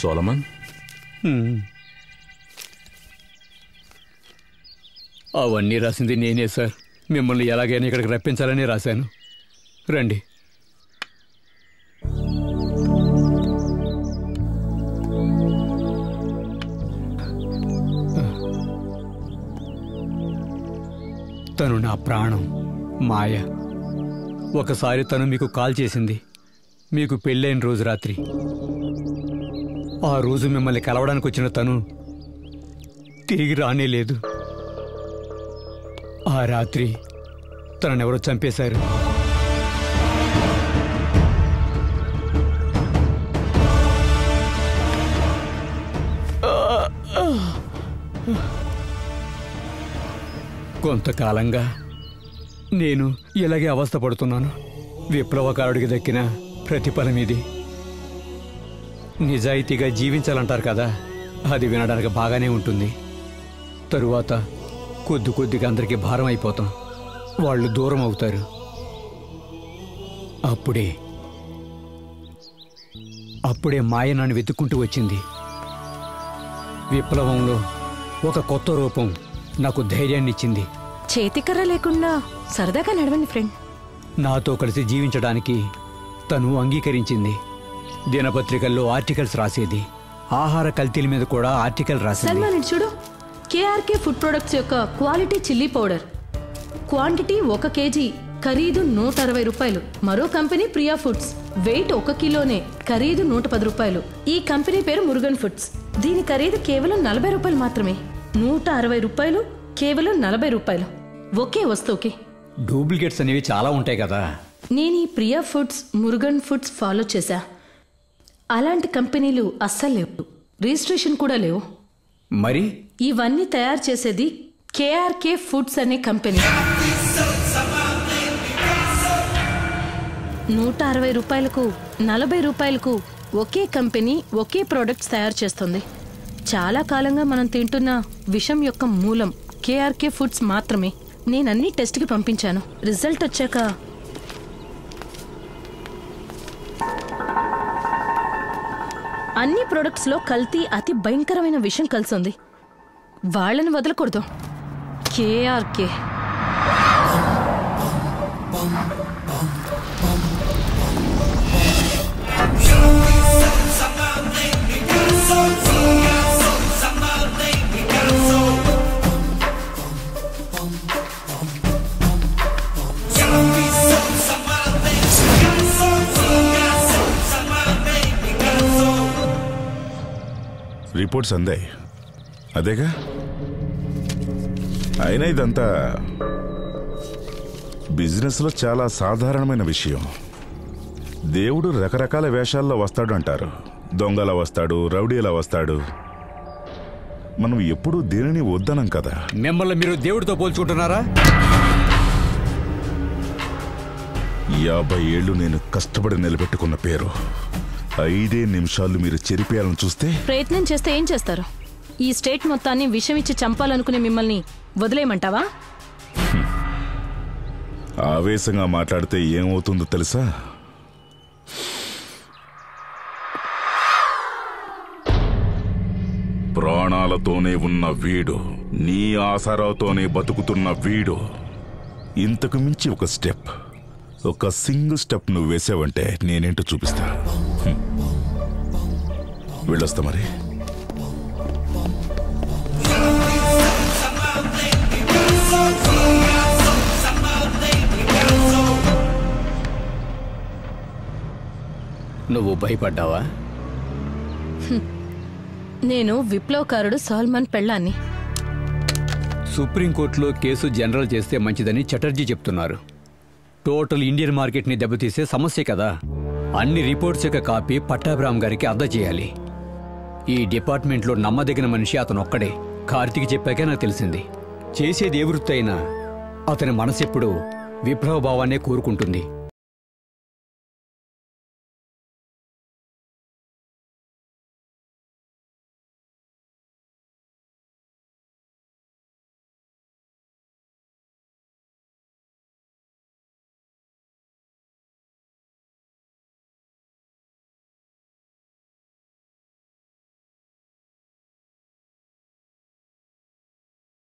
సోలమన్, అవన్నీ రాసింది నేనే సార్. మిమ్మల్ని ఎలాగైనా ఇక్కడికి రప్పించాలని రాశాను. రండి. తను నా ప్రాణం, మాయ. ఒకసారి తను మీకు కాల్ చేసింది, మీకు పెళ్ళైన రోజు రాత్రి. ఆ రోజు మిమ్మల్ని కలవడానికి వచ్చిన తను తిరిగి రానే లేదు. ఆ రాత్రి తననెవరో చంపేశారు. కొంతకాలంగా నేను ఇలాగే అవస్థపడుతున్నాను. విప్లవకారుడికి దక్కిన ప్రతిఫలం ఇది. నిజాయితీగా జీవించాలంటారు కదా, అది వినడానికి బాగానే ఉంటుంది. తరువాత కొద్ది కొద్దిగా అందరికీ భారం అయిపోతాం. వాళ్ళు దూరం అవుతారు. అప్పుడే మాయ నన్ను వెతుక్కుంటూ వచ్చింది. విప్లవంలో ఒక కొత్త రూపం నాకు ధైర్యాన్ని ఇచ్చింది. చేతికర్ర లేకుండా సరదాగా నడవండి ఫ్రెండ్. నాతో కలిసి జీవించడానికి తను అంగీకరించింది. దినపత్రికల్లో ఆర్టికల్స్ రాసేది. ఆహార కల్తీల మీద కూడా ఆర్టికల్ రాసేది. సల్మాన్, చూడు, కేఆర్కే ఫుడ్ ప్రొడక్ట్స్ యొక్క quality chilli powder, quantity 1 kg, ఖరీదు 160 రూపాయలు. మరో కంపెనీ ప్రియా ఫుడ్స్, వెయిట్ 1 కిలోనే, ఖరీదు 110 రూపాయలు. ఈ కంపెనీ పేరు మురుగన్ ఫుడ్స్. దీని ఖరీదు కేవలం 40 రూపాయలు మాత్రమే. 160 రూపాయలు, కేవలం 40 రూపాయలు. ఒకే వస్తువుకి. డూప్లికేట్స్ అనేవి చాలా ఉంటాయి కదా. నేను ఈ Priya foods, Murugan foods follow చేశా. అలాంటి కంపెనీలు అస్సలు లేవు, రిజిస్ట్రేషన్ కూడా లేవు. మరి ఇవన్నీ తయారు చేసేది కేఆర్కే ఫుడ్స్ అనే కంపెనీ. 160 రూపాయలకు, 40 రూపాయలకు ఒకే కంపెనీ ఒకే ప్రోడక్ట్స్ తయారు చేస్తుంది. చాలా కాలంగా మనం తింటున్న విషం యొక్క మూలం కేఆర్కే ఫుడ్స్ మాత్రమే. నేనన్నీ టెస్ట్కి పంపించాను. రిజల్ట్ వచ్చాక అన్ని ప్రొడక్ట్స్లో కల్తీ, అతి భయంకరమైన విషం కలిసింది. వాళ్ళని వదలకూడదు. కేఆర్కే రిపోర్ట్స్ అందాయి, అదేగా. అయినా ఇదంతా బిజినెస్లో చాలా సాధారణమైన విషయం. దేవుడు రకరకాల వేషాల్లో వస్తాడు అంటారు. దొంగలా వస్తాడు, రౌడీలా వస్తాడు. మనం ఎప్పుడూ దేనిని వద్దనం కదా. మిమ్మల్ని మీరు దేవుడితో పోల్చుకుంటున్నారా? 50 ఏళ్ళు నేను కష్టపడి నిలబెట్టుకున్న పేరు 5 నిమిషాలు మీరు చెరిపేయాలని చూస్తే? ప్రయత్నం చేస్తే ఏం చేస్తారు? ఈ స్టేట్ మొత్తాన్ని విషం ఇచ్చి చంపాలనుకునే మిమ్మల్ని వదిలేయమంటావా? ఆవేశంగా మాట్లాడితే ఏమవుతుందో తెలుసా? ప్రాణాలతోనే ఉన్న వీడు, నీ ఆసరాతోనే బతుకుతున్న వీడు, ఇంతకు మించి ఒక స్టెప్, ఒక సింగిల్ స్టెప్ నువ్వు వేసావంటే నేనేంటో చూపిస్తా. వెళ్ళొస్తా మరి. నువ్వు భయపడ్డావా? నేను విప్లవకారుడు సల్మాన్ పెళ్ళాన్ని. సుప్రీంకోర్టులో కేసు జనరల్ చేస్తే మంచిదని చటర్జీ చెప్తున్నారు. టోటల్ ఇండియన్ మార్కెట్ని దెబ్బతీసే సమస్య కదా. అన్ని రిపోర్ట్స్ యొక్క కాపీ పట్టాభిరామ్ గారికి అందజేయాలి. ఈ డిపార్ట్మెంట్లో నమ్మదగిన మనిషి అతను ఒక్కడే. కార్తీక్ చెప్పాకే నాకు తెలిసింది. చేసేది ఏ వృత్తి అయినా అతని మనసెప్పుడు విప్లవ భావాన్నే కోరుకుంటుంది.